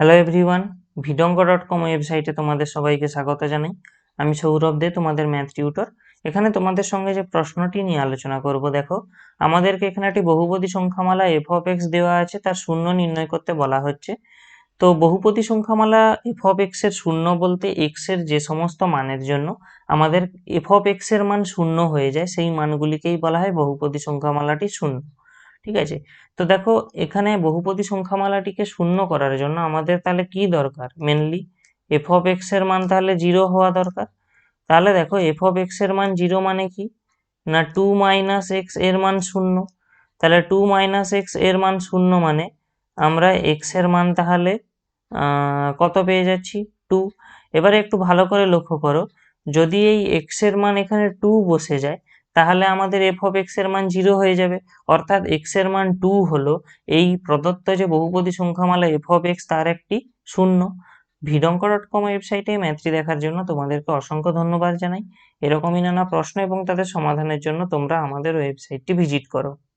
Hello everyone, ভিডঙ্গ.com ওয়েবসাইটে তোমাদের সবাইকে স্বাগত জানাই। আমি সৌরভ দে, তোমাদের ম্যাথ টিউটর। এখানে তোমাদের সঙ্গে যে প্রশ্নটি নিয়ে আলোচনা করব, দেখো আমাদেরকে এখানে একটি বহুপদী সংখ্যামালা এফ অফ এক্স দেওয়া আছে, তার শূন্য নির্ণয় করতে বলা হচ্ছে। তো বহুপদী সংখ্যামালা এফ অফ এক্স এর শূন্য বলতে এক্স এর যে সমস্ত মানের জন্য আমাদের এফ অফ এক্স এর মান শূন্য হয়ে যায়, সেই মানগুলিকেই বলা হয় বহুপদী সংখ্যামালাটি শূন্য। ঠিক আছে। তো দেখো এখানে বহুপদী সংখ্যামালাটিকে শূন্য করার জন্য আমাদের তাহলে কি দরকার, মেনলি এফ অফ এক্স এর মান তাহলে জিরো হওয়া দরকার। তাহলে দেখো এফ অফ এক্স এর মান জিরো মানে কি, না টু মাইনাস এক্স এর মান শূন্য। তাহলে টু মাইনাস এক্স এর মান শূন্য মানে আমরা এক্স এর মান তাহলে কত পেয়ে যাচ্ছি, টু। এবারে একটু ভালো করে লক্ষ্য করো, যদি এই এক্স এর মান এখানে টু বসে যায় তাহলে আমাদের এফ অফ এক্স এর মান জিরো হয়ে যাবে। অর্থাৎ এক্স এর মান টু হলো এই প্রদত্ত যে বহুপদী সংখ্যামালা এফ অফ এক্স তার একটি শূন্য। ভিডঙ্ক.com ওয়েবসাইটে ম্যাথটি দেখার জন্য তোমাদেরকে অসংখ্য ধন্যবাদ জানাই। এরকমই নানা প্রশ্ন এবং তাদের সমাধানের জন্য তোমরা আমাদের ওয়েবসাইটটি ভিজিট করো।